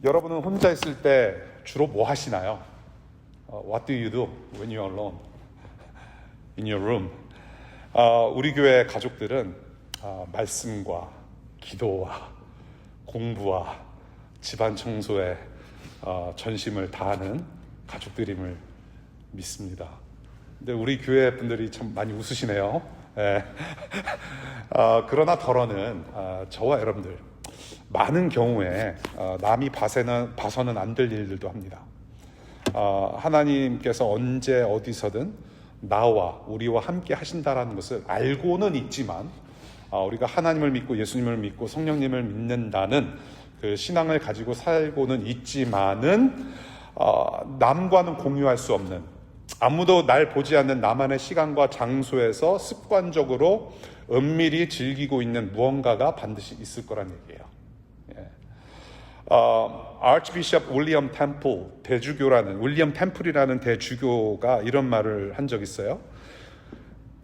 여러분은 혼자 있을 때 주로 뭐 하시나요? What do you do when you're alone in your room? 우리 교회 가족들은 말씀과 기도와 공부와 집안 청소에 전심을 다하는 가족들임을 믿습니다. 근데 우리 교회 분들이 참 많이 웃으시네요. 예. 그러나 덜어는 저와 여러분들 많은 경우에 남이 봐서는 안 될 일들도 합니다. 하나님께서 언제 어디서든 나와 우리와 함께 하신다라는 것을 알고는 있지만 우리가 하나님을 믿고 예수님을 믿고 성령님을 믿는다는 그 신앙을 가지고 살고는 있지만은 남과는 공유할 수 없는, 아무도 날 보지 않는 나만의 시간과 장소에서 습관적으로 은밀히 즐기고 있는 무언가가 반드시 있을 거란 얘기예요. Archbishop William Temple, 대주교라는 윌리엄 템플이라는 대주교가 이런 말을 한 적이 있어요.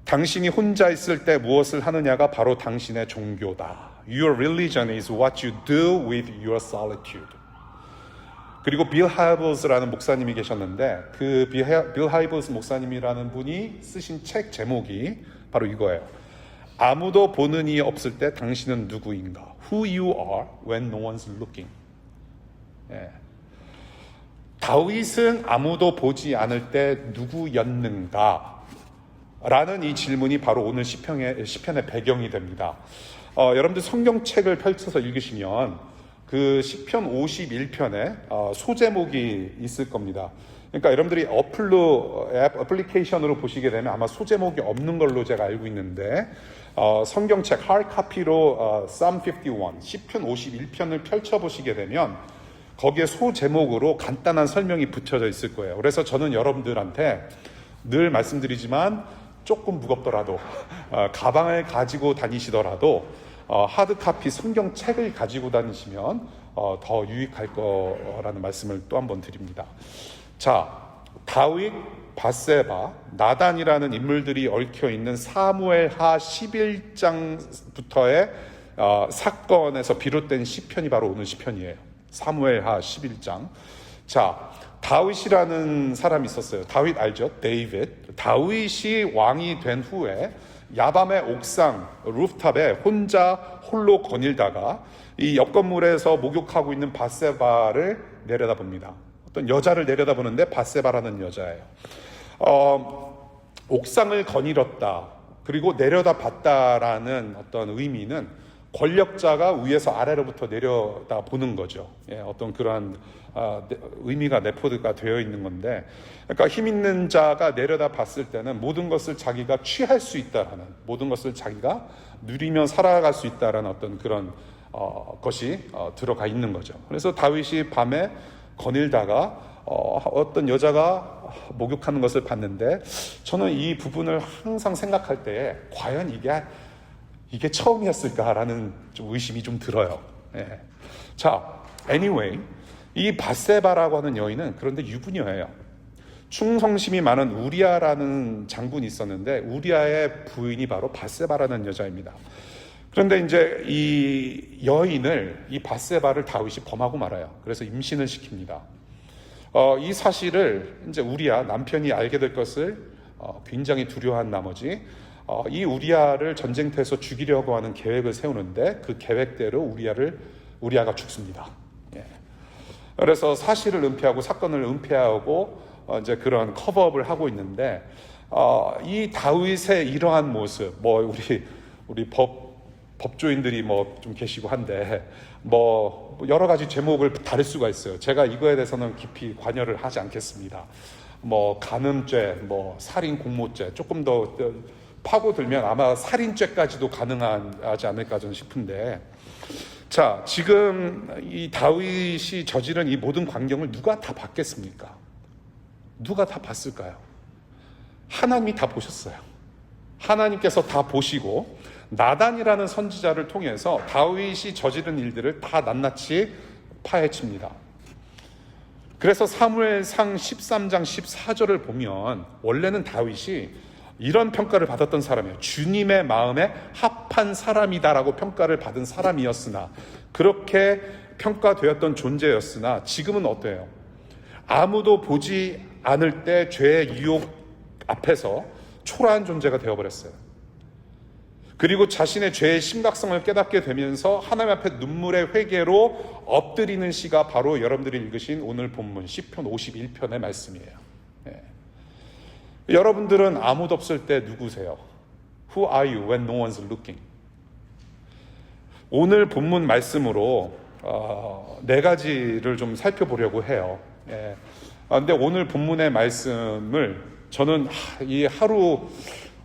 당신이 혼자 있을 때 무엇을 하느냐가 바로 당신의 종교다. Your religion is what you do with your solitude. 그리고 빌 하이블스라는 목사님이 계셨는데 그 빌 하이블스 목사님이라는 분이 쓰신 책 제목이 바로 이거예요. 아무도 보는 이 없을 때 당신은 누구인가? Who you are when no one's looking. 예. 다윗은 아무도 보지 않을 때 누구였는가? 라는 이 질문이 바로 오늘 시편의 배경이 됩니다. 여러분들 성경책을 펼쳐서 읽으시면 그 시편 51편에 소제목이 있을 겁니다. 그러니까 여러분들이 애플리케이션으로 보시게 되면 아마 소제목이 없는 걸로 제가 알고 있는데 성경책 하드카피로 Psalm 51, 시편 51편을 펼쳐보시게 되면 거기에 소제목으로 간단한 설명이 붙여져 있을 거예요. 그래서 저는 여러분들한테 늘 말씀드리지만 조금 무겁더라도 가방을 가지고 다니시더라도 하드카피 성경책을 가지고 다니시면 더 유익할 거라는 말씀을 또 한 번 드립니다. 자, 다윗, 밧세바, 나단이라는 인물들이 얽혀있는 사무엘하 11장부터의 사건에서 비롯된 시편이 바로 오늘 시편이에요. 사무엘하 11장. 자, 다윗이라는 사람이 있었어요. 다윗 알죠? 데이빗. 다윗이 왕이 된 후에 야밤의 옥상 루프탑에 홀로 거닐다가 이 옆 건물에서 목욕하고 있는 밧세바를 내려다봅니다. 어떤 여자를 내려다보는데 밧세바라는 여자예요. 옥상을 거닐었다. 그리고 내려다봤다라는 어떤 의미는 권력자가 위에서 아래로부터 내려다보는 거죠. 예, 어떤 그러한 의미가 내포가 되어 있는 건데, 그러니까 힘 있는 자가 내려다봤을 때는 모든 것을 자기가 취할 수 있다라는, 모든 것을 자기가 누리며 살아갈 수 있다라는 어떤 그런 것이 들어가 있는 거죠. 그래서 다윗이 밤에 거닐다가 어떤 여자가 목욕하는 것을 봤는데, 저는 이 부분을 항상 생각할 때 과연 이게 처음이었을까라는 좀 의심이 좀 들어요. 예. 자, anyway, 이 밧세바라고 하는 여인은 그런데 유부녀예요. 충성심이 많은 우리아라는 장군이 있었는데 우리아의 부인이 바로 밧세바라는 여자입니다. 그런데 이제 이 여인을, 이 밧세바를 다윗이 범하고 말아요. 그래서 임신을 시킵니다. 이 사실을 이제 우리아 남편이 알게 될 것을 굉장히 두려워한 나머지 이 우리아를 전쟁터에서 죽이려고 하는 계획을 세우는데 그 계획대로 우리아가 죽습니다. 예. 그래서 사실을 은폐하고 사건을 은폐하고 이제 그런 커버업을 하고 있는데 이 다윗의 이러한 모습, 우리 법조인들이 좀 계시고 한데 여러 가지 제목을 다를 수가 있어요. 제가 이거에 대해서는 깊이 관여를 하지 않겠습니다. 간음죄, 살인 공모죄, 조금 더 파고들면 아마 살인죄까지도 가능하지 않을까 저는 싶은데, 자, 지금 이 다윗이 저지른 이 모든 광경을 누가 다 봤겠습니까? 누가 다 봤을까요? 하나님이 다 보셨어요. 하나님께서 다 보시고 나단이라는 선지자를 통해서 다윗이 저지른 일들을 다 낱낱이 파헤칩니다. 그래서 사무엘상 13장 14절을 보면 원래는 다윗이 이런 평가를 받았던 사람이에요. 주님의 마음에 합한 사람이다라고 평가를 받은 사람이었으나 그렇게 평가되었던 존재였으나 지금은 어때요? 아무도 보지 않을 때 죄의 유혹 앞에서 초라한 존재가 되어버렸어요. 그리고 자신의 죄의 심각성을 깨닫게 되면서 하나님 앞에 눈물의 회개로 엎드리는 시가 바로 여러분들이 읽으신 오늘 본문 시편 51편의 말씀이에요. 예. 여러분들은 아무도 없을 때 누구세요? Who are you when no one's looking? 오늘 본문 말씀으로 네 가지를 좀 살펴보려고 해요. 예. 근데 오늘 본문의 말씀을 저는 이 하루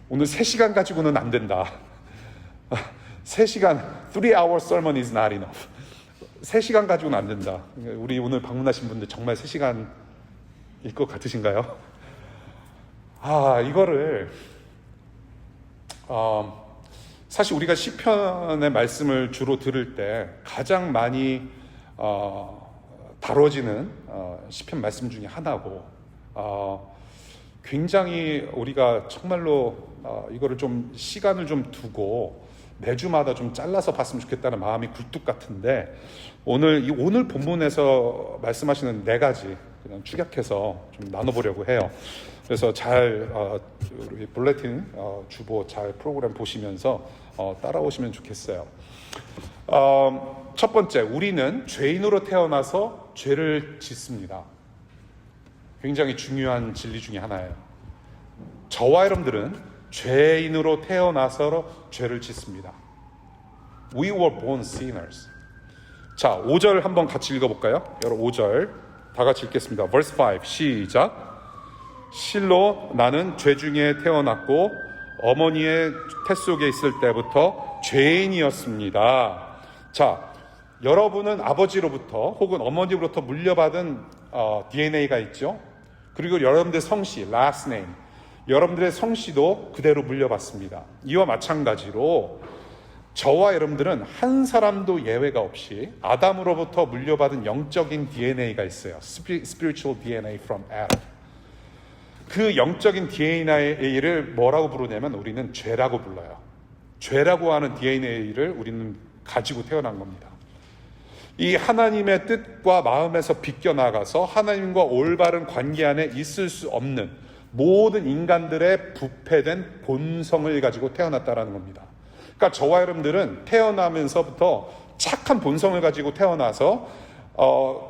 오늘 3시간 가지고는 안 된다. 3시간, 3-hour sermon is not enough. 3시간 가지고는 안 된다. 우리 오늘 방문하신 분들 정말 3시간일 것 같으신가요? 이거를 사실 우리가 시편의 말씀을 주로 들을 때 가장 많이 다뤄지는 시편 말씀 중에 하나고 굉장히 우리가 정말로 이거를 좀 시간을 좀 두고 매주마다 좀 잘라서 봤으면 좋겠다는 마음이 굴뚝 같은데 오늘 본문에서 말씀하시는 4가지 그냥 축약해서 좀 나눠보려고 해요. 그래서 잘 우리 블레틴 주보 잘 프로그램 보시면서 따라오시면 좋겠어요. 첫 번째, 우리는 죄인으로 태어나서 죄를 짓습니다. 굉장히 중요한 진리 중에 하나예요. 저와 여러분들은 죄인으로 태어나서 죄를 짓습니다. We were born sinners. 자, 5절 한번 같이 읽어볼까요? 여러분 5절 다 같이 읽겠습니다. Verse 5 시작. 실로 나는 죄 중에 태어났고 어머니의 태 속에 있을 때부터 죄인이었습니다. 자, 여러분은 아버지로부터 혹은 어머니로부터 물려받은 DNA가 있죠. 그리고 여러분들의 성씨, last name, 여러분들의 성씨도 그대로 물려받습니다. 이와 마찬가지로 저와 여러분들은 한 사람도 예외가 없이 아담으로부터 물려받은 영적인 DNA가 있어요. Spiritual DNA from Adam. 그 영적인 DNA를 뭐라고 부르냐면 우리는 죄라고 불러요. 죄라고 하는 DNA를 우리는 가지고 태어난 겁니다. 이 하나님의 뜻과 마음에서 비껴나가서 하나님과 올바른 관계 안에 있을 수 없는 모든 인간들의 부패된 본성을 가지고 태어났다라는 겁니다. 그러니까 저와 여러분들은 태어나면서부터 착한 본성을 가지고 태어나서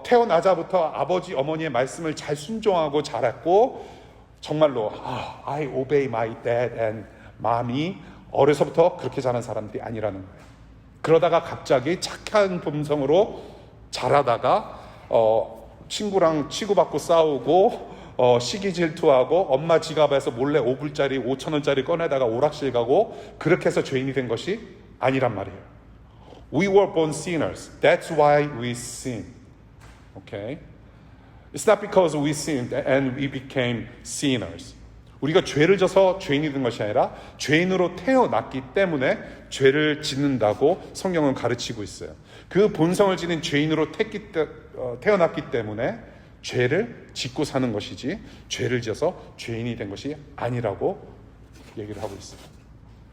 태어나자부터 아버지 어머니의 말씀을 잘 순종하고 자랐고 정말로 I obey my dad and mommy 어려서부터 그렇게 자란 사람들이 아니라는 거예요. 그러다가 갑자기 착한 본성으로 자라다가 친구랑 치고받고 싸우고 시기 질투하고 엄마 지갑에서 몰래 5불짜리 5,000원짜리 꺼내다가 오락실 가고 그렇게 해서 죄인이 된 것이 아니란 말이에요. We were born sinners. That's why we sin. Okay? It's not because we sinned and we became sinners. 우리가 죄를 져서 죄인이 된 것이 아니라 죄인으로 태어났기 때문에 죄를 짓는다고 성경은 가르치고 있어요. 그 본성을 지닌 죄인으로 태어났기 때문에 죄를 짓고 사는 것이지 죄를 지어서 죄인이 된 것이 아니라고 얘기를 하고 있어요.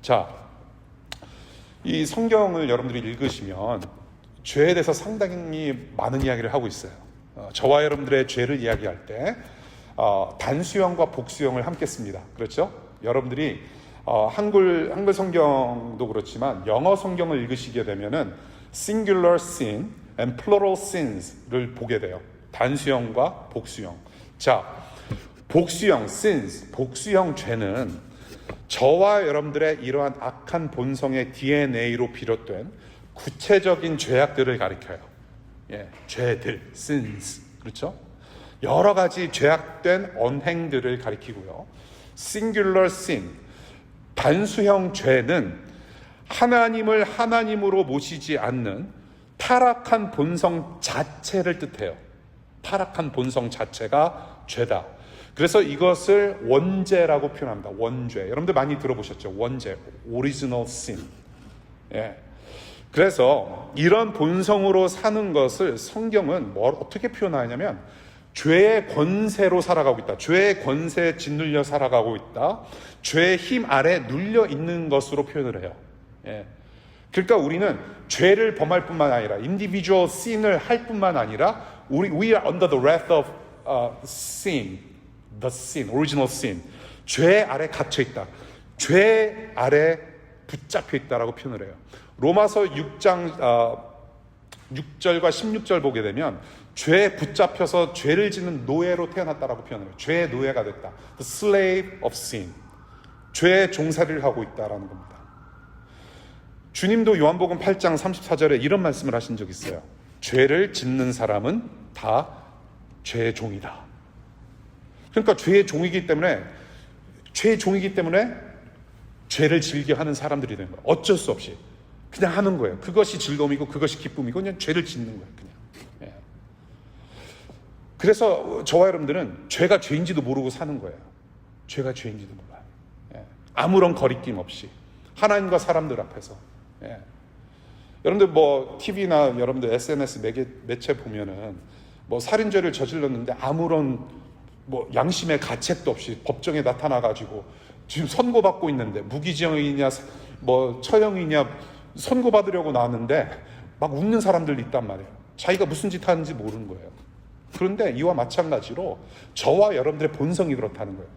자, 이 성경을 여러분들이 읽으시면 죄에 대해서 상당히 많은 이야기를 하고 있어요. 저와 여러분들의 죄를 이야기할 때 단수형과 복수형을 함께 씁니다. 그렇죠? 여러분들이 한글 성경도 그렇지만 영어 성경을 읽으시게 되면은 singular sin and plural sins를 보게 돼요. 단수형과 복수형. 자, 복수형 sins, 복수형 죄는 저와 여러분들의 이러한 악한 본성의 DNA로 비롯된 구체적인 죄악들을 가리켜요. 예, 죄들, sins. 그렇죠? 여러 가지 죄악된 언행들을 가리키고요. singular sin, 단수형 죄는 하나님을 하나님으로 모시지 않는 타락한 본성 자체를 뜻해요. 타락한 본성 자체가 죄다. 그래서 이것을 원죄라고 표현합니다. 원죄. 여러분들 많이 들어보셨죠? 원죄, original sin. 예. 그래서 이런 본성으로 사는 것을 성경은 어떻게 표현하냐면 죄의 권세로 살아가고 있다. 죄의 권세에 짓눌려 살아가고 있다. 죄의 힘 아래 눌려 있는 것으로 표현을 해요. 예. 그러니까 우리는 죄를 범할 뿐만 아니라 individual sin을 할 뿐만 아니라 we are under the wrath of sin, the sin, original sin. 죄 아래 갇혀 있다. 죄 아래 붙잡혀 있다라고 표현을 해요. 로마서 6장 6절과 16절 보게 되면 죄에 붙잡혀서 죄를 짓는 노예로 태어났다라고 표현해요. 죄의 노예가 됐다. The slave of sin. 죄의 종살이를 하고 있다라는 겁니다. 주님도 요한복음 8장 34절에 이런 말씀을 하신 적이 있어요. 죄를 짓는 사람은 다 죄의 종이다. 그러니까 죄의 종이기 때문에 죄를 즐겨 하는 사람들이 되는 거예요. 어쩔 수 없이 그냥 하는 거예요. 그것이 즐거움이고 그것이 기쁨이고 그냥 죄를 짓는 거예요. 그냥. 예. 그래서 저와 여러분들은 죄가 죄인지도 모르고 사는 거예요. 죄가 죄인지도 몰라요. 예. 아무런 거리낌 없이 하나님과 사람들 앞에서. 예. 여러분들 뭐 TV나 여러분들 SNS 매체 보면은 뭐 살인죄를 저질렀는데 아무런 뭐 양심의 가책도 없이 법정에 나타나가지고 지금 선고받고 있는데 무기징역이냐 뭐 처형이냐 선고받으려고 나왔는데 막 웃는 사람들도 있단 말이에요. 자기가 무슨 짓 하는지 모르는 거예요. 그런데 이와 마찬가지로 저와 여러분들의 본성이 그렇다는 거예요.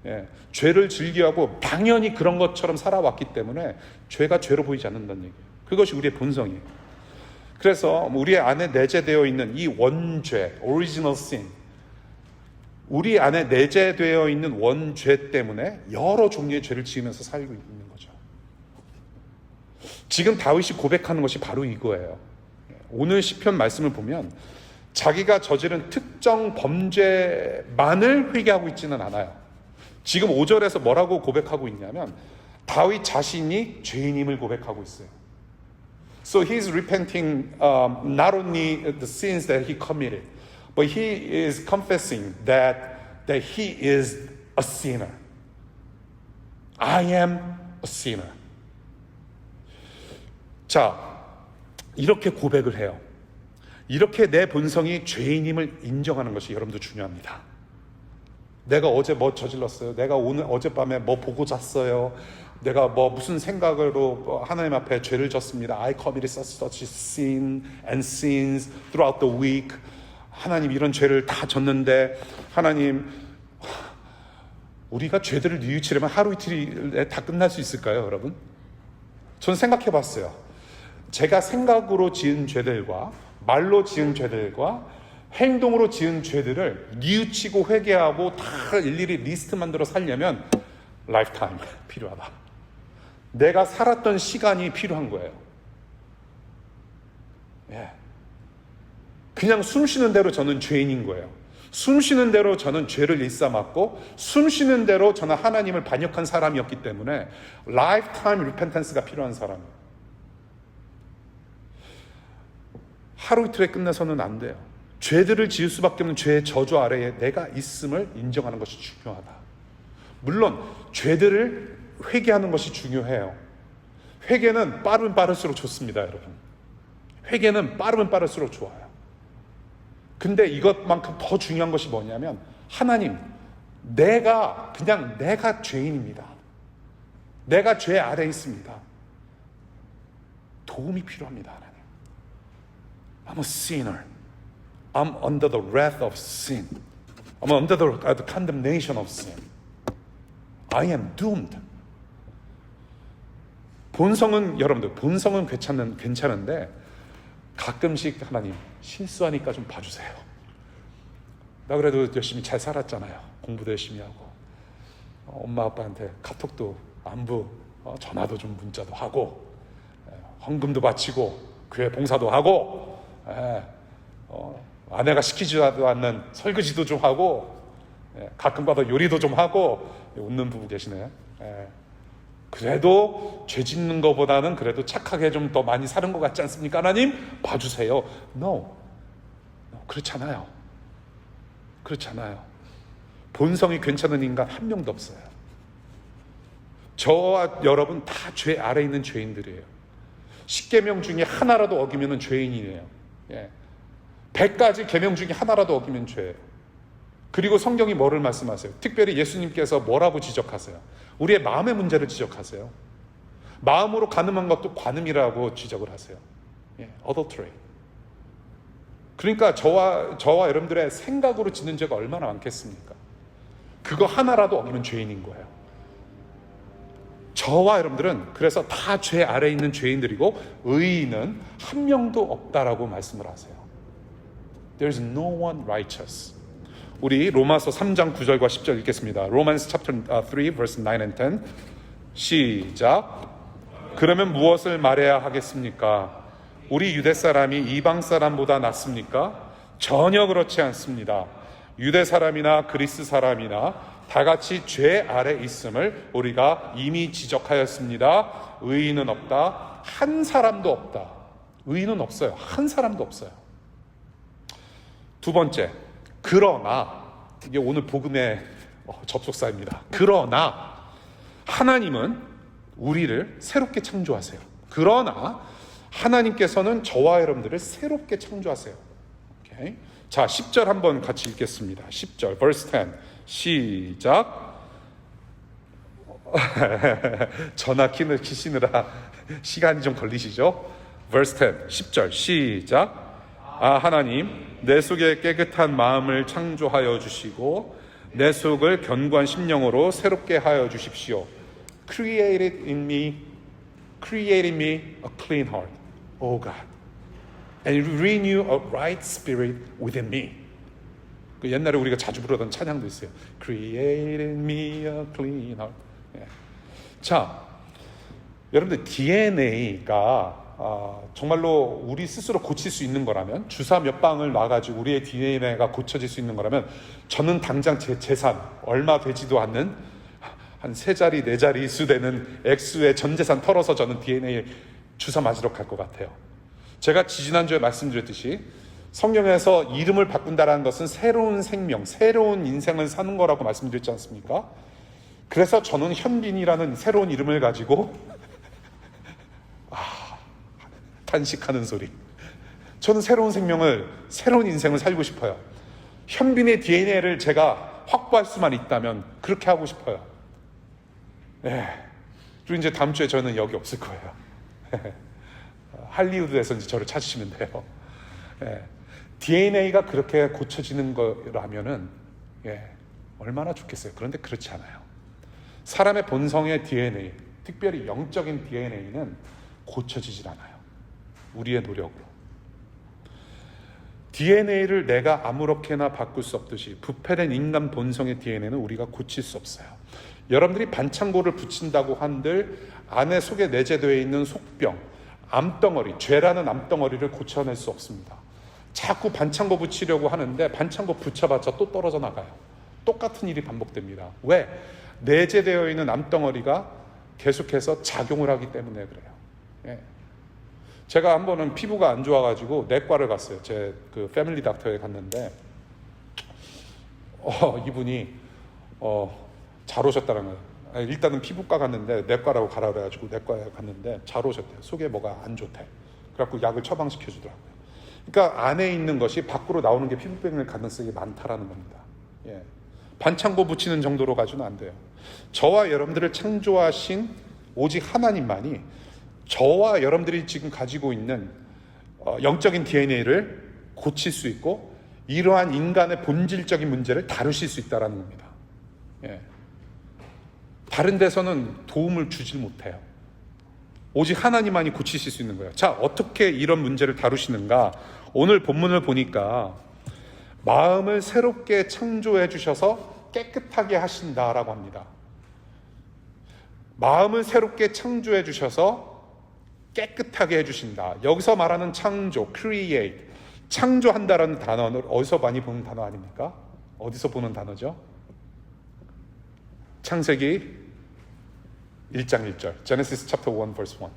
예, 죄를 즐겨하고 당연히 그런 것처럼 살아왔기 때문에 죄가 죄로 보이지 않는다는 얘기예요. 그것이 우리의 본성이에요. 그래서 우리 안에 내재되어 있는 이 원죄, original sin, 우리 안에 내재되어 있는 원죄 때문에 여러 종류의 죄를 지으면서 살고 있는 거죠. 지금 다윗이 고백하는 것이 바로 이거예요. 오늘 시편 말씀을 보면 자기가 저지른 특정 범죄만을 회개하고 있지는 않아요. 지금 5절에서 뭐라고 고백하고 있냐면 다윗 자신이 죄인임을 고백하고 있어요. So he's repenting not only the sins that he committed, but he is confessing that he is a sinner. I am a sinner. 자, 이렇게 고백을 해요. 이렇게 내 본성이 죄인임을 인정하는 것이 여러분도 중요합니다. 내가 어제 뭐 저질렀어요? 내가 어젯밤에 뭐 보고 잤어요? 내가 뭐 무슨 생각으로 하나님 앞에 죄를 졌습니다. I committed such sin and sins throughout the week. 하나님 이런 죄를 다 졌는데 하나님 우리가 죄들을 뉘우치려면 하루 이틀에 다 끝날 수 있을까요, 여러분? 저는 생각해 봤어요. 제가 생각으로 지은 죄들과 말로 지은 죄들과 행동으로 지은 죄들을 뉘우치고 회개하고 다 일일이 리스트 만들어 살려면 라이프타임 필요하다. 내가 살았던 시간이 필요한 거예요. 예. 그냥 숨 쉬는 대로 저는 죄인인 거예요. 숨 쉬는 대로 저는 죄를 일삼았고 숨 쉬는 대로 저는 하나님을 반역한 사람이었기 때문에 라이프타임 리펜턴스가 필요한 사람이에요. 하루 이틀에 끝내서는 안 돼요. 죄들을 지을 수밖에 없는 죄의 저주 아래에 내가 있음을 인정하는 것이 중요하다. 물론 죄들을 회개하는 것이 중요해요. 회개는 빠르면 빠를수록 좋습니다, 여러분. 회개는 빠르면 빠를수록 좋아요. 근데 이것만큼 더 중요한 것이 뭐냐면 하나님, 내가 죄인입니다. 내가 죄 아래에 있습니다. 도움이 필요합니다, 하나님. I'm a sinner. I'm under the wrath of sin. I'm under the condemnation of sin. I am doomed. 본성은 괜찮은데 가끔씩 하나님 실수하니까 좀 봐주세요. 나 그래도 열심히 잘 살았잖아요. 공부도 열심히 하고 엄마 아빠한테 카톡도 안부 전화도 좀 문자도 하고 헌금도 바치고 교회 봉사도 하고 아내가 시키지도 않는 설거지도 좀 하고 가끔 가다 요리도 좀 하고 웃는 부부 계시네. 그래도 죄 짓는 것보다는 그래도 착하게 좀 더 많이 사는 것 같지 않습니까? 하나님 봐주세요. No. 그렇잖아요. 본성이 괜찮은 인간 한 명도 없어요. 저와 여러분 다 죄 아래 있는 죄인들이에요. 10계명 중에 하나라도 어기면 죄인이에요. 100가지 계명 중에 하나라도 어기면 죄예요. 그리고 성경이 뭐를 말씀하세요? 특별히 예수님께서 뭐라고 지적하세요? 우리의 마음의 문제를 지적하세요. 마음으로 간음한 것도 관음이라고 지적을 하세요. adultery. 그러니까 저와 여러분들의 생각으로 짓는 죄가 얼마나 많겠습니까? 그거 하나라도 어기면 죄인인 거예요. 저와 여러분들은 그래서 다 죄 아래에 있는 죄인들이고 의인은 한 명도 없다라고 말씀을 하세요. There's no one righteous. 우리 로마서 3장 9절과 10절 읽겠습니다. Romans chapter 3 verse 9 and 10. 시작. 그러면 무엇을 말해야 하겠습니까? 우리 유대 사람이 이방 사람보다 낫습니까? 전혀 그렇지 않습니다. 유대 사람이나 그리스 사람이나 다 같이 죄 아래 있음을 우리가 이미 지적하였습니다. 의인은 없다. 한 사람도 없다. 의인은 없어요. 한 사람도 없어요. 두 번째, 그러나, 이게 오늘 복음의 접속사입니다. 그러나 하나님은 우리를 새롭게 창조하세요. 그러나 하나님께서는 저와 여러분들을 새롭게 창조하세요. 오케이? 자, 10절 한번 같이 읽겠습니다. 10절, verse 10. 시작. 전화 키시느라 시간이 좀 걸리시죠? verse 10, 10절 시작. 아, 하나님, 내 속에 깨끗한 마음을 창조하여 주시고 내 속을 견고한 심령으로 새롭게 하여 주십시오. Create in me a clean heart, O God, and renew a right spirit within me. 그 옛날에 우리가 자주 부르던 찬양도 있어요. Create in me a clean heart. 자, 여러분들 DNA가 정말로 우리 스스로 고칠 수 있는 거라면, 주사 몇 방을 놔가지고 우리의 DNA가 고쳐질 수 있는 거라면, 저는 당장 제 재산 얼마 되지도 않는 한 3자리 4자리 수 되는 액수의 전 재산 털어서 저는 DNA 주사 맞으러 갈 것 같아요. 제가 지난주에 말씀드렸듯이 성경에서 이름을 바꾼다는 것은 새로운 생명, 새로운 인생을 사는 거라고 말씀드렸지 않습니까? 그래서 저는 현빈이라는 새로운 이름을 가지고 탄식하는 소리. 저는 새로운 생명을, 새로운 인생을 살고 싶어요. 현빈의 DNA를 제가 확보할 수만 있다면 그렇게 하고 싶어요. 그리고 이제 다음 주에 저는 여기 없을 거예요. 할리우드에서 이제 저를 찾으시면 돼요. DNA가 그렇게 고쳐지는 거라면은 얼마나 좋겠어요. 그런데 그렇지 않아요. 사람의 본성의 DNA, 특별히 영적인 DNA는 고쳐지질 않아요. 우리의 노력으로. DNA를 내가 아무렇게나 바꿀 수 없듯이 부패된 인간 본성의 DNA는 우리가 고칠 수 없어요. 여러분들이 반창고를 붙인다고 한들 안에 속에 내재되어 있는 속병, 암덩어리, 죄라는 암덩어리를 고쳐낼 수 없습니다. 자꾸 반창고 붙이려고 하는데 반창고 붙여봤자 또 떨어져 나가요. 똑같은 일이 반복됩니다. 왜? 내재되어 있는 암덩어리가 계속해서 작용을 하기 때문에 그래요. 제가 한 번은 피부가 안 좋아가지고 내과를 갔어요. 제 그 패밀리 닥터에 갔는데 이분이 잘 오셨다는 거예요. 일단은 피부과 갔는데 내과라고 가라 그래가지고 내과에 갔는데 잘 오셨대요. 속에 뭐가 안 좋대. 그래갖고 약을 처방시켜 주더라고요. 그러니까 안에 있는 것이 밖으로 나오는 게 피부병을 가능성이 많다라는 겁니다. 반창고 붙이는 정도로 가지는 안 돼요. 저와 여러분들을 창조하신 오직 하나님만이 저와 여러분들이 지금 가지고 있는 영적인 DNA를 고칠 수 있고 이러한 인간의 본질적인 문제를 다루실 수 있다는 겁니다. 다른 데서는 도움을 주질 못해요. 오직 하나님만이 고치실 수 있는 거예요. 자, 어떻게 이런 문제를 다루시는가? 오늘 본문을 보니까 마음을 새롭게 창조해 주셔서 깨끗하게 하신다라고 합니다. 마음을 새롭게 창조해 주셔서 깨끗하게 해주신다. 여기서 말하는 창조, create, 창조한다라는 단어는 어디서 많이 보는 단어 아닙니까? 어디서 보는 단어죠? 창세기 1장 1절, Genesis chapter 1 verse 1.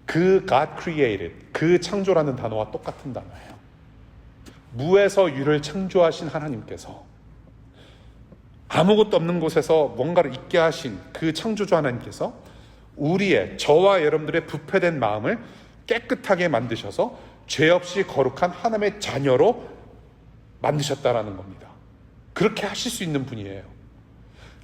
그 God created, 그 창조라는 단어와 똑같은 단어예요. 무에서 유를 창조하신 하나님께서 아무것도 없는 곳에서 뭔가를 있게 하신 그 창조주 하나님께서 우리의, 저와 여러분들의 부패된 마음을 깨끗하게 만드셔서 죄 없이 거룩한 하나님의 자녀로 만드셨다라는 겁니다. 그렇게 하실 수 있는 분이에요.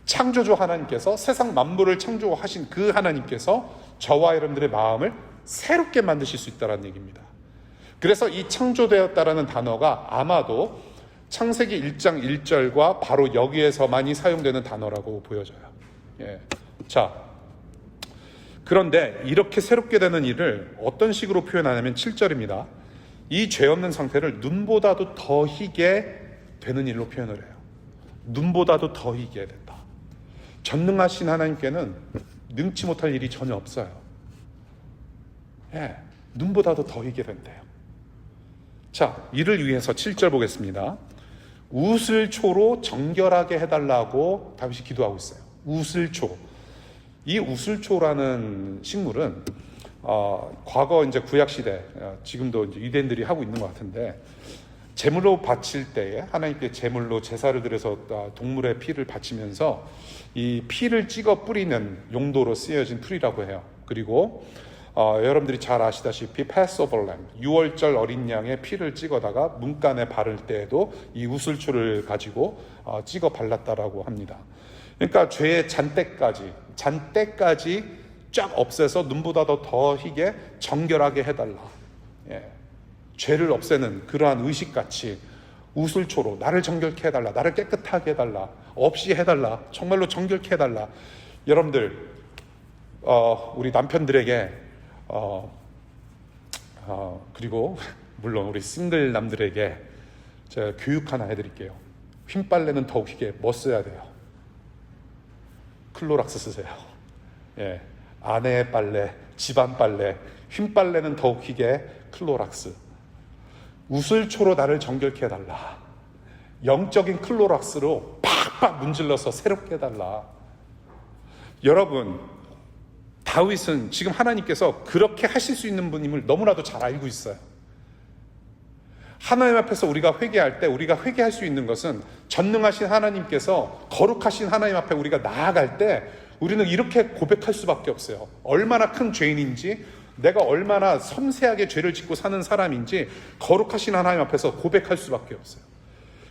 창조주 하나님께서, 세상 만물을 창조하신 그 하나님께서 저와 여러분들의 마음을 새롭게 만드실 수 있다는 얘기입니다. 그래서 이 창조되었다라는 단어가 아마도 창세기 1장 1절과 바로 여기에서 많이 사용되는 단어라고 보여져요. 예. 자, 그런데 이렇게 새롭게 되는 일을 어떤 식으로 표현하냐면 7절입니다. 이 죄 없는 상태를 눈보다도 더 희게 되는 일로 표현을 해요. 눈보다도 더 희게 된다. 전능하신 하나님께는 능치 못할 일이 전혀 없어요. 예, 눈보다도 더 희게 된대요. 자, 이를 위해서 7절 보겠습니다. 우슬초로 정결하게 해달라고 다윗이 기도하고 있어요. 우슬초. 이 우슬초라는 식물은 과거 이제 구약 시대, 지금도 이제 유대인들이 하고 있는 것 같은데, 제물로 바칠 때에 하나님께 제물로 제사를 드려서 동물의 피를 바치면서 이 피를 찍어 뿌리는 용도로 쓰여진 풀이라고 해요. 그리고 여러분들이 잘 아시다시피 패스오버 램, 6월절 어린 양의 피를 찍어다가 문간에 바를 때에도 이 우슬초를 가지고 찍어 발랐다라고 합니다. 그러니까 죄의 잔때까지 쫙 없애서 눈보다도 더 희게 정결하게 해달라. 예. 죄를 없애는 그러한 의식같이 우슬초로 나를 정결케 해달라, 나를 깨끗하게 해달라, 없이 해달라, 정말로 정결케 해달라. 여러분들 우리 남편들에게 그리고 물론 우리 싱글 남들에게 제가 교육 하나 해드릴게요. 흰빨래는 더욱 희게 뭐 써야 돼요? 클로락스 쓰세요. 예, 아내의 빨래, 집안 빨래, 흰빨래는 더욱 희게 클로락스. 우슬초로 나를 정결케 해달라. 영적인 클로락스로 팍팍 문질러서 새롭게 해달라. 여러분, 다윗은 지금 하나님께서 그렇게 하실 수 있는 분임을 너무나도 잘 알고 있어요. 하나님 앞에서 우리가 회개할 때 우리가 회개할 수 있는 것은 전능하신 하나님께서, 거룩하신 하나님 앞에 우리가 나아갈 때 우리는 이렇게 고백할 수밖에 없어요. 얼마나 큰 죄인인지, 내가 얼마나 섬세하게 죄를 짓고 사는 사람인지 거룩하신 하나님 앞에서 고백할 수밖에 없어요.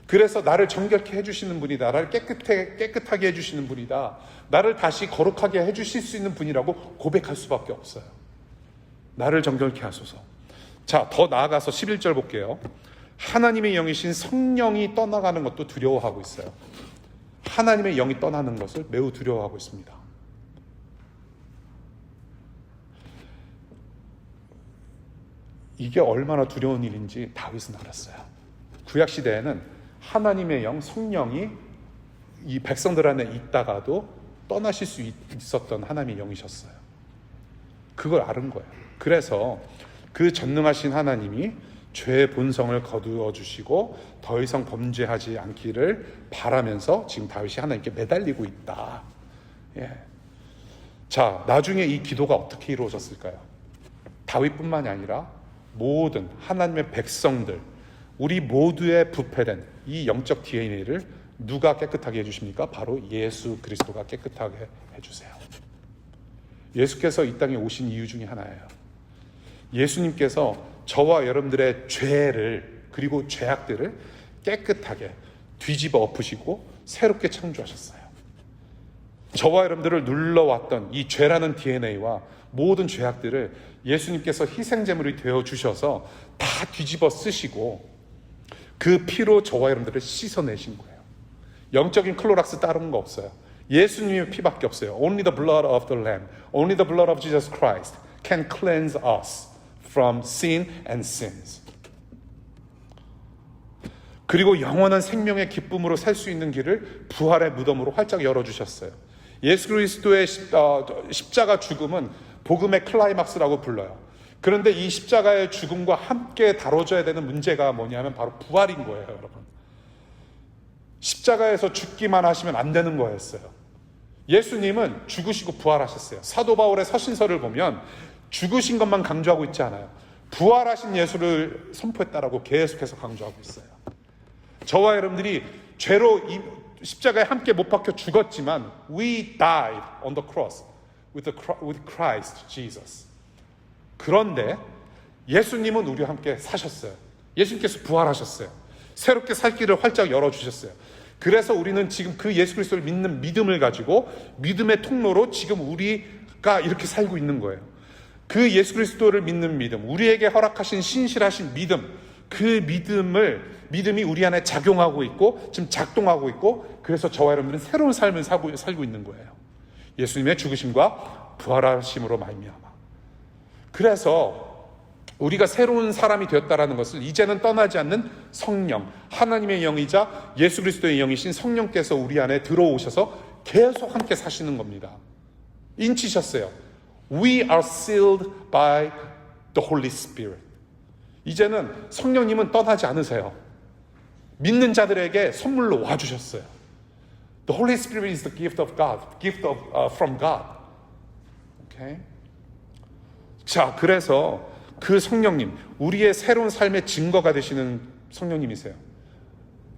그래서 나를 정결케 해주시는 분이다, 나를 깨끗하게 해주시는 분이다, 나를 다시 거룩하게 해주실 수 있는 분이라고 고백할 수밖에 없어요. 나를 정결케 하소서. 자, 더 나아가서 11절 볼게요. 하나님의 영이신 성령이 떠나가는 것도 두려워하고 있어요. 하나님의 영이 떠나는 것을 매우 두려워하고 있습니다. 이게 얼마나 두려운 일인지 다윗은 알았어요. 구약 시대에는 하나님의 영, 성령이 이 백성들 안에 있다가도 떠나실 수 있었던 하나님의 영이셨어요. 그걸 아는 거예요. 그래서 그 전능하신 하나님이 죄의 본성을 거두어 주시고 더 이상 범죄하지 않기를 바라면서 지금 다윗이 하나님께 매달리고 있다. 예. 자, 나중에 이 기도가 어떻게 이루어졌을까요? 다윗뿐만이 아니라 모든 하나님의 백성들, 우리 모두의 부패된 이 영적 DNA를 누가 깨끗하게 해주십니까? 바로 예수 그리스도가 깨끗하게 해주세요. 예수께서 이 땅에 오신 이유 중에 하나예요. 예수님께서 저와 여러분들의 죄를, 그리고 죄악들을 깨끗하게 뒤집어 엎으시고 새롭게 창조하셨어요. 저와 여러분들을 눌러왔던 이 죄라는 DNA와 모든 죄악들을 예수님께서 희생제물이 되어주셔서 다 뒤집어 쓰시고 그 피로 저와 여러분들을 씻어내신 거예요. 영적인 클로락스 다른 거 없어요. 예수님의 피밖에 없어요. Only the blood of the Lamb, only the blood of Jesus Christ can cleanse us from sin and sins. 그리고 영원한 생명의 기쁨으로 살 수 있는 길을 부활의 무덤으로 활짝 열어주셨어요. 예수 그리스도의 십자가 죽음은 복음의 클라이막스라고 불러요. 그런데 이 십자가의 죽음과 함께 다뤄져야 되는 문제가 뭐냐면 바로 부활인 거예요, 여러분. 십자가에서 죽기만 하시면 안 되는 거였어요. 예수님은 죽으시고 부활하셨어요. 사도 바울의 서신서를 보면 죽으신 것만 강조하고 있지 않아요. 부활하신 예수를 선포했다라고 계속해서 강조하고 있어요. 저와 여러분들이 죄로 십자가에 함께 못 박혀 죽었지만 we died on the cross with Christ Jesus. 그런데 예수님은 우리와 함께 사셨어요. 예수님께서 부활하셨어요. 새롭게 살 길을 활짝 열어주셨어요. 그래서 우리는 지금 그 예수 그리스도를 믿는 믿음을 가지고 믿음의 통로로 지금 우리가 이렇게 살고 있는 거예요. 그 예수 그리스도를 믿는 믿음, 우리에게 허락하신 신실하신 믿음, 그 믿음이 우리 안에 작용하고 있고 지금 작동하고 있고, 그래서 저와 여러분들은 새로운 삶을 살고 있는 거예요. 예수님의 죽으심과 부활하심으로 말미암아. 그래서 우리가 새로운 사람이 되었다라는 것을 이제는 떠나지 않는 성령, 하나님의 영이자 예수 그리스도의 영이신 성령께서 우리 안에 들어오셔서 계속 함께 사시는 겁니다. 인치셨어요. We are sealed by the Holy Spirit. 이제는 성령님은 떠나지 않으세요. 믿는 자들에게 선물로 와주셨어요. The Holy Spirit is the gift of God, from God. Okay? 자, 그래서 그 성령님, 우리의 새로운 삶의 증거가 되시는 성령님이세요.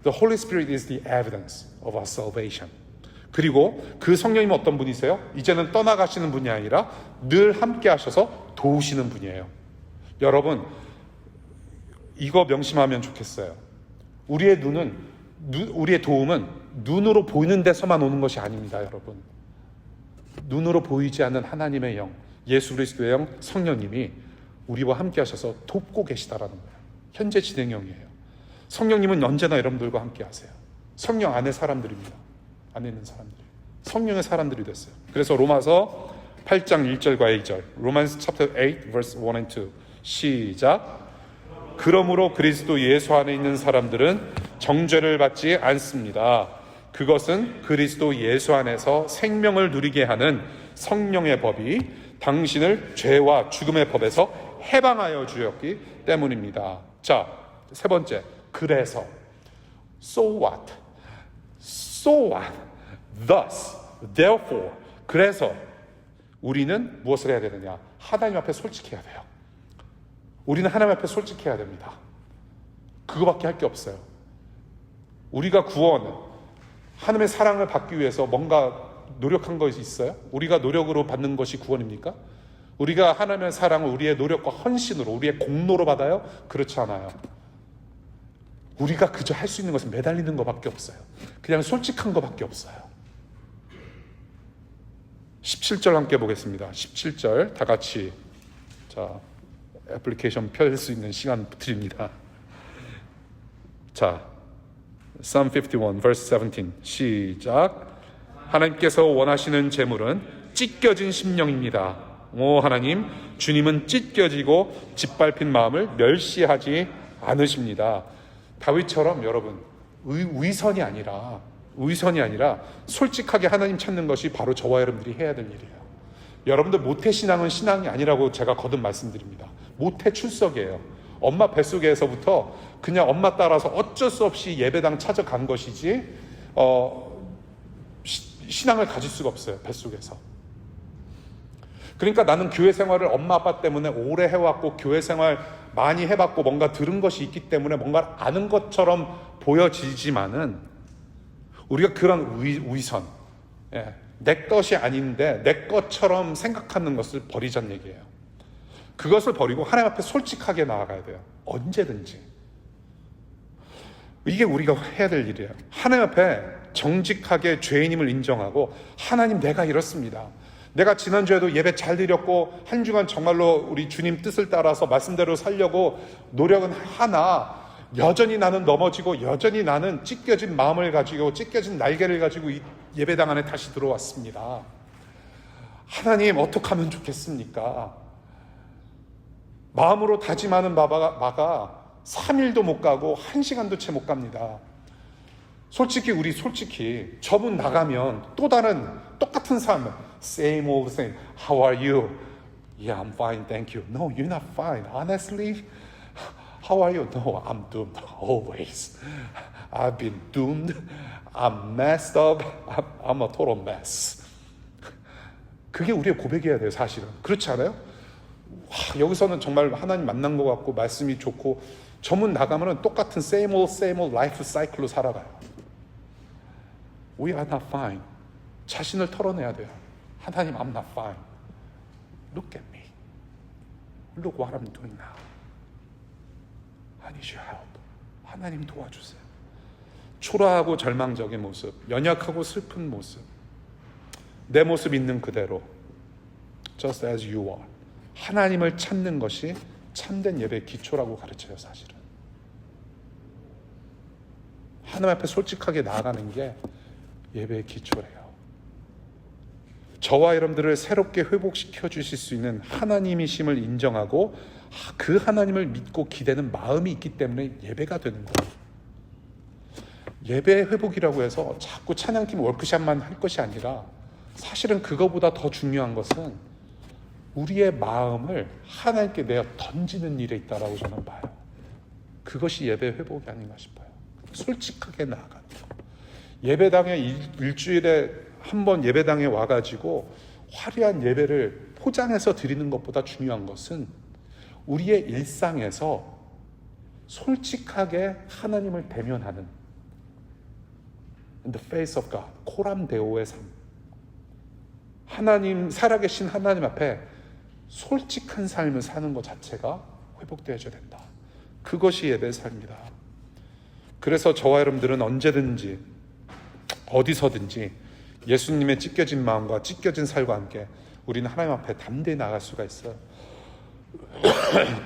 The Holy Spirit is the evidence of our salvation. 그리고 그 성령님은 어떤 분이세요? 이제는 떠나가시는 분이 아니라 늘 함께 하셔서 도우시는 분이에요. 여러분, 이거 명심하면 좋겠어요. 우리의 도움은 눈으로 보이는 데서만 오는 것이 아닙니다, 여러분. 눈으로 보이지 않는 하나님의 영, 예수 그리스도의 영, 성령님이 우리와 함께 하셔서 돕고 계시다라는 거예요. 현재 진행형이에요. 성령님은 언제나 여러분들과 함께 하세요. 성령 안에 사람들입니다. 안에 있는 사람들이. 성령의 사람들이 됐어요. 그래서 로마서 8장 1절과 2절, Romans chapter 8 verse 1 and 2 시작. 그러므로 그리스도 예수 안에 있는 사람들은 정죄를 받지 않습니다. 그것은 그리스도 예수 안에서 생명을 누리게 하는 성령의 법이 당신을 죄와 죽음의 법에서 해방하여 주었기 때문입니다. 자, 세 번째, 그래서 so what? So what? Thus, therefore. 그래서 우리는 무엇을 해야 되느냐? 하나님 앞에 솔직해야 돼요. 우리는 하나님 앞에 솔직해야 됩니다. 그거밖에 할 게 없어요. 우리가 구원, 하나님의 사랑을 받기 위해서 뭔가 노력한 것이 있어요? 우리가 노력으로 받는 것이 구원입니까? 우리가 하나님의 사랑을 우리의 노력과 헌신으로, 우리의 공로로 받아요? 그렇지 않아요. 우리가 그저 할 수 있는 것은 매달리는 것밖에 없어요. 그냥 솔직한 것밖에 없어요. 17절 함께 보겠습니다. 17절 다 같이. 자, 애플리케이션 펼 수 있는 시간 드립니다. 자, Psalm 51 verse 17 시작. 하나님께서 원하시는 제물은 찢겨진 심령입니다. 오 하나님, 주님은 찢겨지고 짓밟힌 마음을 멸시하지 않으십니다. 다윗처럼 여러분, 위선이 아니라 솔직하게 하나님 찾는 것이 바로 저와 여러분들이 해야 될 일이에요. 여러분들 모태신앙은 신앙이 아니라고 제가 거듭 말씀드립니다. 모태 출석이에요. 엄마 뱃속에서부터 그냥 엄마 따라서 어쩔 수 없이 예배당 찾아간 것이지 신앙을 가질 수가 없어요. 뱃속에서. 그러니까 나는 교회 생활을 엄마 아빠 때문에 오래 해왔고 교회 생활 많이 해봤고 뭔가 들은 것이 있기 때문에 뭔가 아는 것처럼 보여지지만은 우리가 그런 위선, 내 것이 아닌데 내 것처럼 생각하는 것을 버리자는 얘기예요. 그것을 버리고 하나님 앞에 솔직하게 나아가야 돼요. 언제든지. 이게 우리가 해야 될 일이에요. 하나님 앞에 정직하게 죄인임을 인정하고, 하나님 내가 이렇습니다. 내가 지난주에도 예배 잘 드렸고 한 주간 정말로 우리 주님 뜻을 따라서 말씀대로 살려고 노력은 하나 여전히 나는 넘어지고 여전히 나는 찢겨진 마음을 가지고 찢겨진 날개를 가지고 이 예배당 안에 다시 들어왔습니다. 하나님 어떻게 하면 좋겠습니까? 마음으로 다짐하는 마가 3일도 못 가고 1시간도 채 못 갑니다. 솔직히 저분 나가면 또 다른 똑같은 삶, same old thing. How are you? Yeah, I'm fine, thank you. No, you're not fine. Honestly, how are you? No, I'm doomed. Always. I've been doomed. I'm messed up. I'm a total mess. 그게 우리의 고백이어야 돼요, 사실은. 그렇지 않아요? 여기서는 정말 하나님 만난 것 같고 말씀이 좋고 저문 나가면 똑같은 same old life cycle로 살아가요. We are not fine. 자신을 털어내야 돼요. 하나님, I'm not fine. Look at me. Look what I'm doing now. I need your help. 하나님 도와주세요. 초라하고 절망적인 모습, 연약하고 슬픈 모습, 내 모습 있는 그대로 just as you are, 하나님을 찾는 것이 참된 예배의 기초라고 가르쳐요. 사실은 하나님 앞에 솔직하게 나아가는 게 예배의 기초래요. 저와 여러분들을 새롭게 회복시켜 주실 수 있는 하나님이심을 인정하고 그 하나님을 믿고 기대는 마음이 있기 때문에 예배가 되는 거예요. 예배 회복이라고 해서 자꾸 찬양팀 워크샵만 할 것이 아니라 사실은 그거보다 더 중요한 것은 우리의 마음을 하나님께 내어 던지는 일에 있다라고 저는 봐요. 그것이 예배 회복이 아닌가 싶어요. 솔직하게 나아가는 거. 예배당에 일주일에 한 번 예배당에 와가지고 화려한 예배를 포장해서 드리는 것보다 중요한 것은 우리의 일상에서 솔직하게 하나님을 대면하는 In the face of God, 코람데오의 삶. 하나님, 살아계신 하나님 앞에 솔직한 삶을 사는 것 자체가 회복되어야 된다. 그것이 예배의 삶이다. 그래서 저와 여러분들은 언제든지 어디서든지 예수님의 찢겨진 마음과 찢겨진 살과 함께 우리는 하나님 앞에 담대히 나갈 수가 있어요.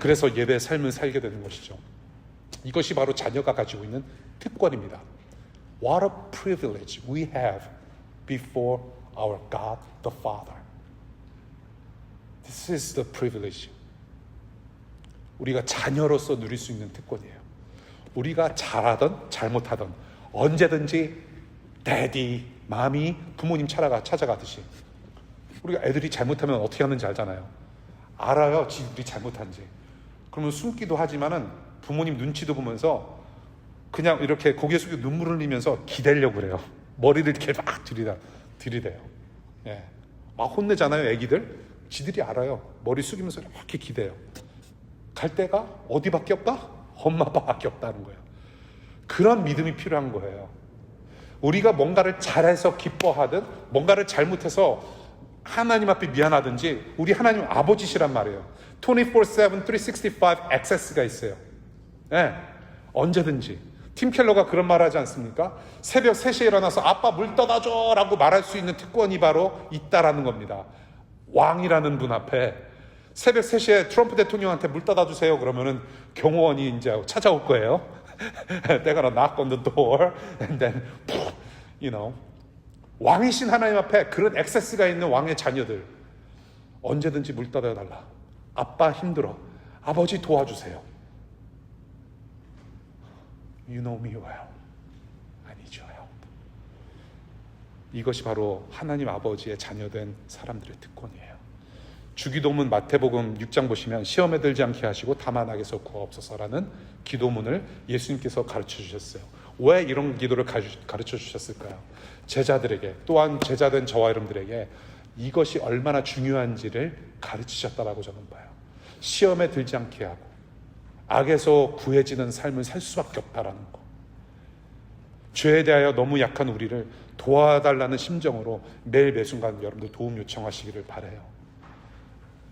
그래서 예배의 삶을 살게 되는 것이죠. 이것이 바로 자녀가 가지고 있는 특권입니다. What a privilege we have before our God the Father. This is the privilege. 우리가 자녀로서 누릴 수 있는 특권이에요. 우리가 잘하던 잘못하던 언제든지 Daddy, 마미, 부모님 찾아가듯이 우리가 애들이 잘못하면 어떻게 하는지 알잖아요. 알아요, 지들이 잘못한지. 그러면 숨기도 하지만은 부모님 눈치도 보면서 그냥 이렇게 고개 숙이고 눈물을 흘리면서 기대려고 그래요. 머리를 이렇게 막 들이대요. 예. 막 혼내잖아요, 애기들. 지들이 알아요. 머리 숙이면서 이렇게 기대요. 갈 데가 어디밖에 없다? 엄마 아빠밖에 없다는 거예요. 그런 믿음이 필요한 거예요. 우리가 뭔가를 잘해서 기뻐하든 뭔가를 잘못해서 하나님 앞에 미안하든지 우리 하나님 아버지시란 말이에요. 24/7, 365 액세스가 있어요. 네, 언제든지. 팀 켈러가 그런 말 하지 않습니까? 새벽 3시에 일어나서 아빠 물 떠다 줘 라고 말할 수 있는 특권이 바로 있다라는 겁니다. 왕이라는 분 앞에 새벽 3시에 트럼프 대통령한테 물 떠다 주세요 그러면은 경호원이 이제 찾아올 거예요. They're gonna knock on the door and then, you know, 왕이신 하나님 앞에 그런 액세스가 있는 왕의 자녀들 언제든지 물 떠다 달라. 아빠 힘들어. 아버지 도와주세요. You know me well. I need your help. 이것이 바로 하나님 아버지의 자녀된 사람들의 특권이에요. 주기도문 마태복음 6장 보시면 시험에 들지 않게 하시고 다만 악에서 구하옵소서라는 기도문을 예수님께서 가르쳐 주셨어요. 왜 이런 기도를 가르쳐 주셨을까요? 제자들에게, 또한 제자된 저와 여러분들에게 이것이 얼마나 중요한지를 가르치셨다라고 저는 봐요. 시험에 들지 않게 하고 악에서 구해지는 삶을 살 수밖에 없다라는 거. 죄에 대하여 너무 약한 우리를 도와달라는 심정으로 매일 매순간 여러분들 도움 요청하시기를 바라요.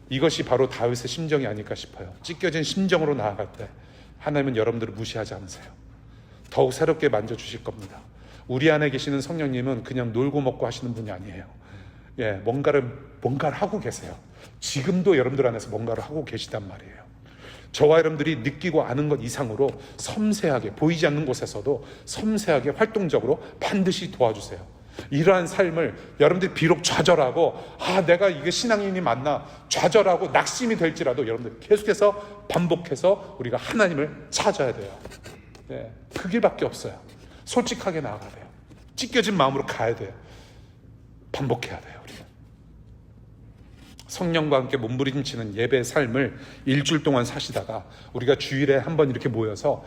이것이 바로 다윗의 심정이 아닐까 싶어요. 찢겨진 심정으로 나아갈 때 하나님은 여러분들을 무시하지 않으세요. 더욱 새롭게 만져주실 겁니다. 우리 안에 계시는 성령님은 그냥 놀고 먹고 하시는 분이 아니에요. 예, 뭔가를 하고 계세요. 지금도 여러분들 안에서 뭔가를 하고 계시단 말이에요. 저와 여러분들이 느끼고 아는 것 이상으로 섬세하게, 보이지 않는 곳에서도 섬세하게 활동적으로 반드시 도와주세요. 이러한 삶을 여러분들이 비록 좌절하고 내가 이게 신앙인이 맞나 좌절하고 낙심이 될지라도 여러분들 계속해서 반복해서 우리가 하나님을 찾아야 돼요. 네, 그 길밖에 없어요. 솔직하게 나아가야 돼요. 찢겨진 마음으로 가야 돼요. 반복해야 돼요. 우리는 성령과 함께 몸부림치는 예배의 삶을 일주일 동안 사시다가 우리가 주일에 한번 이렇게 모여서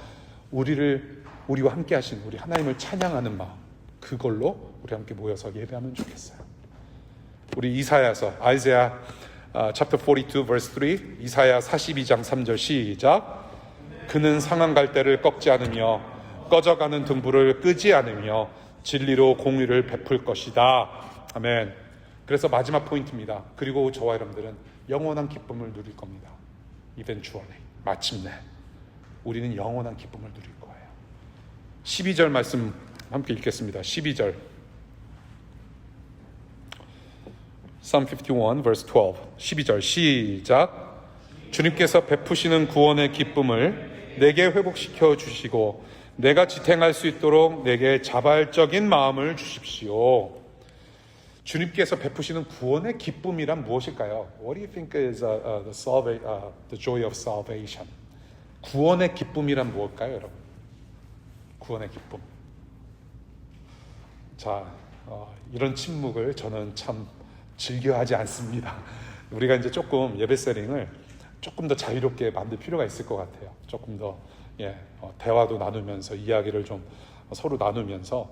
우리와 함께 하신 우리 하나님을 찬양하는 마음, 그걸로 우리 함께 모여서 예배하면 좋겠어요. 우리 이사야서 아이사야 chapter 42 verse 3, 이사야 42장 3절 시작. 그는 상한 갈대를 꺾지 않으며 꺼져가는 등불을 끄지 않으며 진리로 공의를 베풀 것이다. 아멘. 그래서 마지막 포인트입니다. 그리고 저와 여러분들은 영원한 기쁨을 누릴 겁니다. eventually, 마침내 우리는 영원한 기쁨을 누릴 거예요. 12절 말씀 함께 읽겠습니다. 12절. Psalm 51 verse 12. 12절 시작. 주님께서 베푸시는 구원의 기쁨을 내게 회복시켜 주시고 내가 지탱할 수 있도록 내게 자발적인 마음을 주십시오. 주님께서 베푸시는 구원의 기쁨이란 무엇일까요? What do you think is the joy of salvation? 구원의 기쁨이란 무엇일까요, 여러분? 구원의 기쁨. 자, 이런 침묵을 저는 참 즐겨하지 않습니다. 우리가 이제 조금 예배 세팅을 조금 더 자유롭게 만들 필요가 있을 것 같아요. 조금 더 대화도 나누면서 이야기를 좀 서로 나누면서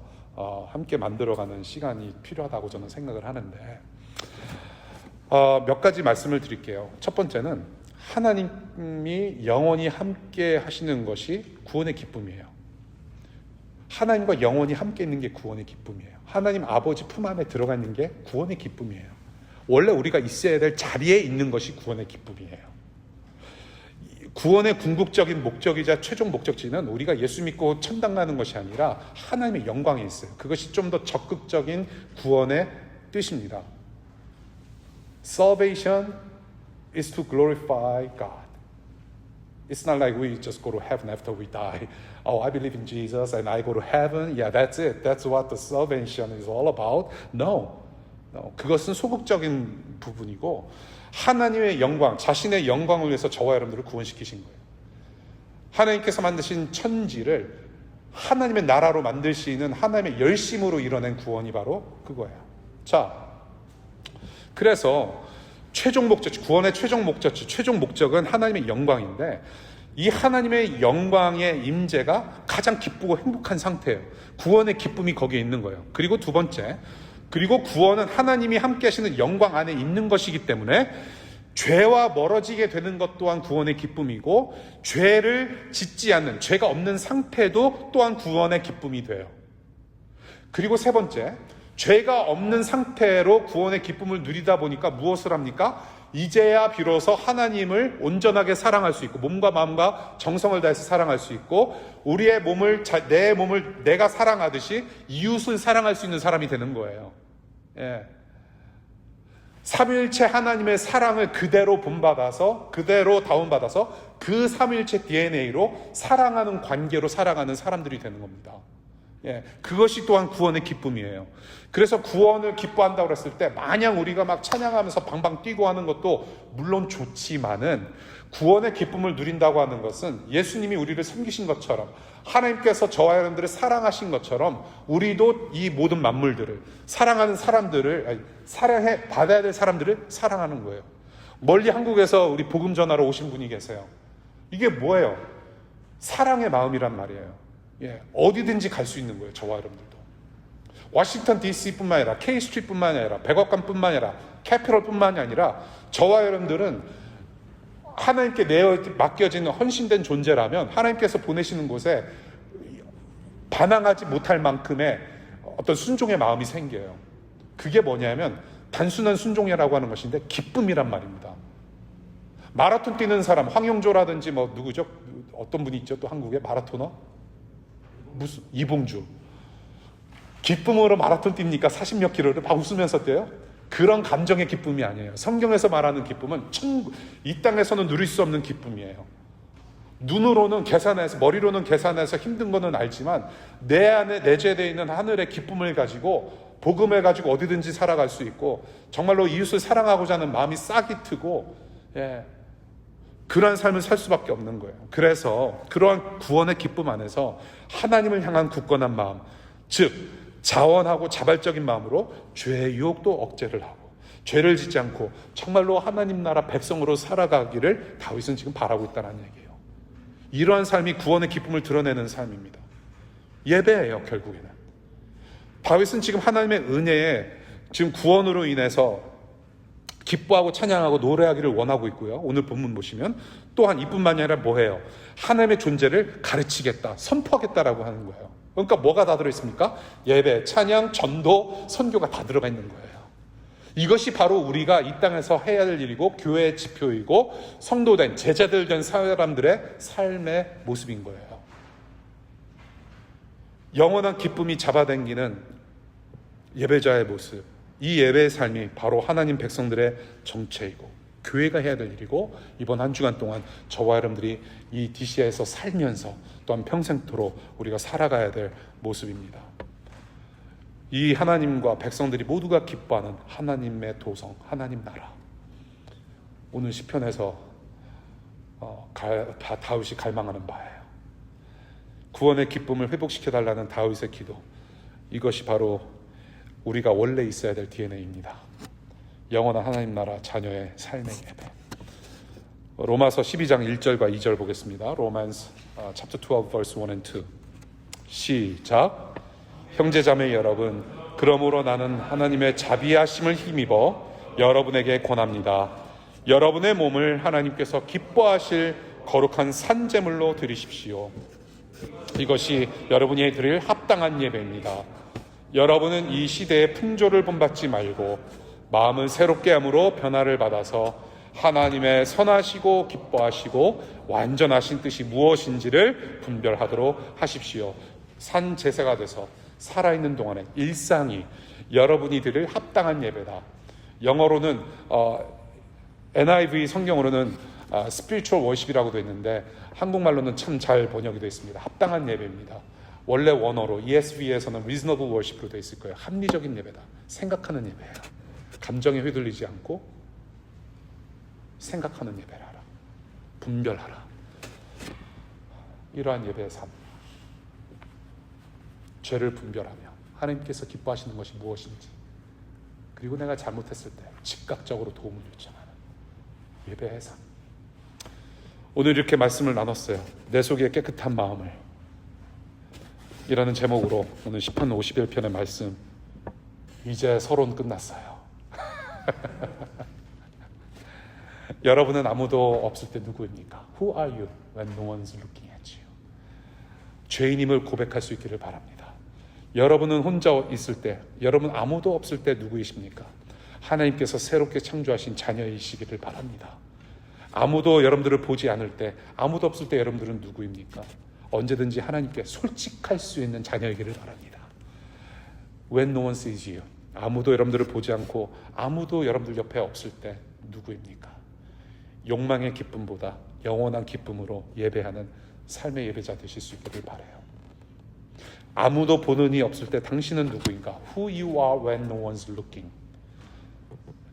함께 만들어가는 시간이 필요하다고 저는 생각을 하는데 몇 가지 말씀을 드릴게요. 첫 번째는 하나님이 영원히 함께 하시는 것이 구원의 기쁨이에요. 하나님과 영원히 함께 있는 게 구원의 기쁨이에요. 하나님 아버지 품 안에 들어가 있는 게 구원의 기쁨이에요. 원래 우리가 있어야 될 자리에 있는 것이 구원의 기쁨이에요. 구원의 궁극적인 목적이자 최종 목적지는 우리가 예수 믿고 천당 가는 것이 아니라 하나님의 영광에 있어요. 그것이 좀 더 적극적인 구원의 뜻입니다. Salvation is to glorify God. It's not like we just go to heaven after we die. Oh, I believe in Jesus and I go to heaven. Yeah, that's it. That's what the salvation is all about. No. 그것은 소극적인 부분이고 하나님의 영광, 자신의 영광을 위해서 저와 여러분들을 구원시키신 거예요. 하나님께서 만드신 천지를 하나님의 나라로 만드시는 하나님의 열심으로 이뤄낸 구원이 바로 그거예요. 자, 그래서 최종 목적지, 구원의 최종 목적지, 최종 목적은 하나님의 영광인데 이 하나님의 영광의 임재가 가장 기쁘고 행복한 상태예요. 구원의 기쁨이 거기에 있는 거예요. 그리고 두 번째, 그리고 구원은 하나님이 함께 하시는 영광 안에 있는 것이기 때문에 죄와 멀어지게 되는 것 또한 구원의 기쁨이고 죄를 짓지 않는, 죄가 없는 상태도 또한 구원의 기쁨이 돼요. 그리고 세 번째, 죄가 없는 상태로 구원의 기쁨을 누리다 보니까 무엇을 합니까? 이제야 비로소 하나님을 온전하게 사랑할 수 있고 몸과 마음과 정성을 다해서 사랑할 수 있고 우리의 몸을 내 몸을 내가 사랑하듯이 이웃을 사랑할 수 있는 사람이 되는 거예요. 예. 삼위일체 하나님의 사랑을 그대로 본받아서 그대로 다운받아서 그 삼위일체 DNA로 사랑하는 관계로 살아가는 사람들이 되는 겁니다. 예, 그것이 또한 구원의 기쁨이에요. 그래서 구원을 기뻐한다고 했을 때 마냥 우리가 막 찬양하면서 방방 뛰고 하는 것도 물론 좋지만은 구원의 기쁨을 누린다고 하는 것은 예수님이 우리를 섬기신 것처럼 하나님께서 저와 여러분들을 사랑하신 것처럼 우리도 이 모든 만물들을 사랑하는 사람들을 사랑해 받아야 될 사람들을 사랑하는 거예요. 멀리 한국에서 우리 복음 전하러 오신 분이 계세요. 이게 뭐예요? 사랑의 마음이란 말이에요. 예, 어디든지 갈 수 있는 거예요. 저와 여러분들도. 워싱턴 DC뿐만 아니라 K-스트리트뿐만 아니라 백악관뿐만 아니라 캐피럴뿐만이 아니라 저와 여러분들은 하나님께 맡겨지는 헌신된 존재라면 하나님께서 보내시는 곳에 반항하지 못할 만큼의 어떤 순종의 마음이 생겨요. 그게 뭐냐면 단순한 순종이라고 하는 것인데 기쁨이란 말입니다. 마라톤 뛰는 사람, 황영조라든지 뭐 누구죠? 어떤 분이 있죠? 또 한국에 마라토너? 무슨 이봉주. 기쁨으로 마라톤 뜁니까? 40몇 킬로를 막 웃으면서 뛰어요? 그런 감정의 기쁨이 아니에요. 성경에서 말하는 기쁨은 이 땅에서는 누릴 수 없는 기쁨이에요. 눈으로는 계산해서, 머리로는 계산해서 힘든 거는 알지만 내 안에 내재되어 있는 하늘의 기쁨을 가지고 복음을 가지고 어디든지 살아갈 수 있고 정말로 이웃을 사랑하고자 하는 마음이 싹이 트고 그러한 삶을 살 수밖에 없는 거예요. 그래서 그러한 구원의 기쁨 안에서 하나님을 향한 굳건한 마음, 즉 자원하고 자발적인 마음으로 죄의 유혹도 억제를 하고 죄를 짓지 않고 정말로 하나님 나라 백성으로 살아가기를 다윗은 지금 바라고 있다는 얘기예요. 이러한 삶이 구원의 기쁨을 드러내는 삶입니다. 예배예요. 결국에는 다윗은 지금 하나님의 은혜에 지금 구원으로 인해서 기뻐하고 찬양하고 노래하기를 원하고 있고요. 오늘 본문 보시면 또한 이뿐만이 아니라 뭐예요? 하나님의 존재를 가르치겠다, 선포하겠다라고 하는 거예요. 그러니까 뭐가 다 들어있습니까? 예배, 찬양, 전도, 선교가 다 들어가 있는 거예요. 이것이 바로 우리가 이 땅에서 해야 될 일이고 교회의 지표이고 성도된 제자들 된 사람들의 삶의 모습인 거예요. 영원한 기쁨이 잡아당기는 예배자의 모습, 이 예배의 삶이 바로 하나님 백성들의 정체이고 교회가 해야 될 일이고, 이번 한 주간 동안 저와 여러분들이 이 DC에서 살면서 또한 평생토록 우리가 살아가야 될 모습입니다. 이 하나님과 백성들이 모두가 기뻐하는 하나님의 도성, 하나님 나라. 오늘 시편에서 다윗이 갈망하는 바예요. 구원의 기쁨을 회복시켜달라는 다윗의 기도, 이것이 바로 우리가 원래 있어야 될 DNA입니다. 영원한 하나님 나라 자녀의 삶의 예배. 로마서 12장 1절과 2절 보겠습니다. Romans chapter 12 verse 1 and 2. 시작. 형제자매 여러분, 그러므로 나는 하나님의 자비하심을 힘입어 여러분에게 권합니다. 여러분의 몸을 하나님께서 기뻐하실 거룩한 산제물로 드리십시오. 이것이 여러분이 드릴 합당한 예배입니다. 여러분은 이 시대의 풍조를 본받지 말고 마음을 새롭게 함으로 변화를 받아서 하나님의 선하시고 기뻐하시고 완전하신 뜻이 무엇인지를 분별하도록 하십시오. 산 제사가 돼서 살아있는 동안에 일상이 여러분이 드릴 합당한 예배다. 영어로는 NIV 성경으로는 spiritual worship이라고 되어 있는데 한국말로는 참 잘 번역이 되어 있습니다. 합당한 예배입니다. 원래 원어로 ESV에서는 reasonable worship으로 되어 있을 거예요. 합리적인 예배다. 생각하는 예배야. 감정에 휘둘리지 않고 생각하는 예배를 하라. 분별하라. 이러한 예배의 삶. 죄를 분별하며 하나님께서 기뻐하시는 것이 무엇인지, 그리고 내가 잘못했을 때 즉각적으로 도움을 요청하는 예배의 삶. 오늘 이렇게 말씀을 나눴어요. 내 속에 깨끗한 마음을, 이라는 제목으로 오늘 시편 51편의 말씀. 이제 서론 끝났어요. 여러분은 아무도 없을 때 누구입니까? Who are you when no one's looking at you? 죄인임을 고백할 수 있기를 바랍니다. 여러분은 혼자 있을 때, 여러분 아무도 없을 때 누구이십니까? 하나님께서 새롭게 창조하신 자녀이시기를 바랍니다. 아무도 여러분들을 보지 않을 때, 아무도 없을 때 여러분들은 누구입니까? 언제든지 하나님께 솔직할 수 있는 자녀이기를 바랍니다. When no one sees you, 아무도 여러분들을 보지 않고 아무도 여러분들 옆에 없을 때 누구입니까? 욕망의 기쁨보다 영원한 기쁨으로 예배하는 삶의 예배자 되실 수 있기를 바라요. 아무도 보는 이 없을 때 당신은 누구인가? Who you are when no one's looking.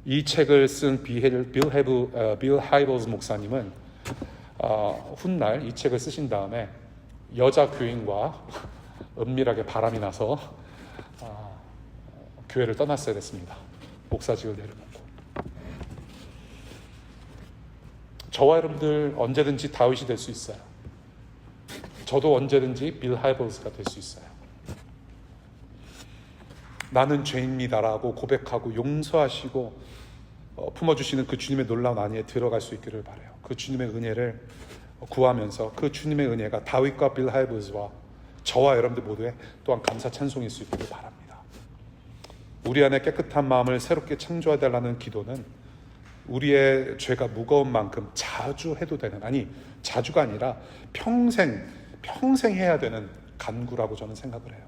이 책을 쓴 빌 하이버스 목사님은 훗날 이 책을 쓰신 다음에 여자 교인과 은밀하게 바람이 나서 교회를 떠났어야 됐습니다. 목사직을 내려놓고. 저와 여러분들 언제든지 다윗이 될 수 있어요. 저도 언제든지 빌 하이버스가 될 수 있어요. 나는 죄인입니다라고 고백하고 용서하시고 품어주시는 그 주님의 놀라운 안에 들어갈 수 있기를 바라요. 그 주님의 은혜를 구하면서 그 주님의 은혜가 다윗과 빌 하이버스와 저와 여러분들 모두의 또한 감사 찬송일 수 있기를 바랍니다. 우리 안에 깨끗한 마음을 새롭게 창조해달라는 기도는 우리의 죄가 무거운 만큼 자주 해도 되는, 아니 자주가 아니라 평생 해야 되는 간구라고 저는 생각을 해요.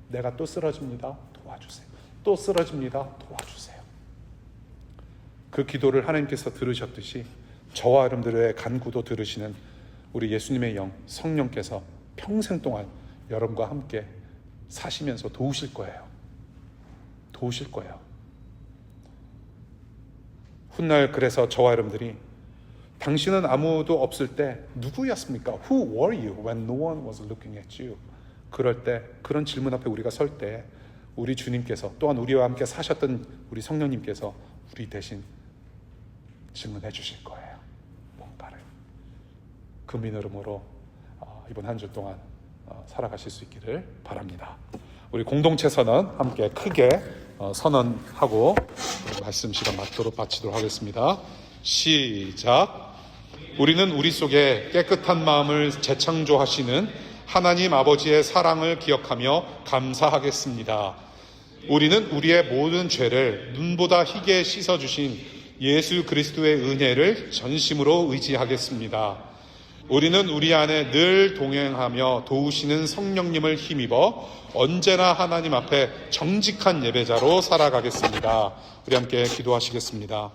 내가 또 쓰러집니다. 도와주세요. 또 쓰러집니다. 도와주세요. 그 기도를 하나님께서 들으셨듯이 저와 여러분들의 간구도 들으시는 우리 예수님의 영, 성령께서 평생 동안 여러분과 함께 사시면서 도우실 거예요. 도우실 거예요. 훗날 그래서 저와 여러분들이 당신은 아무도 없을 때 누구였습니까? Who were you when no one was looking at you? 그럴 때, 그런 질문 앞에 우리가 설 때 우리 주님께서 또한 우리와 함께 사셨던 우리 성령님께서 우리 대신 질문해 주실 거예요. 뭔가를. 그 민으름으로 이번 한 주 동안 살아가실 수 있기를 바랍니다. 우리 공동체 선언 함께 크게 선언하고 말씀 시간 마치도록 하겠습니다. 시작. 우리는 우리 속에 깨끗한 마음을 재창조하시는 하나님 아버지의 사랑을 기억하며 감사하겠습니다. 우리는 우리의 모든 죄를 눈보다 희게 씻어주신 예수 그리스도의 은혜를 전심으로 의지하겠습니다. 우리는 우리 안에 늘 동행하며 도우시는 성령님을 힘입어 언제나 하나님 앞에 정직한 예배자로 살아가겠습니다. 우리 함께 기도하시겠습니다.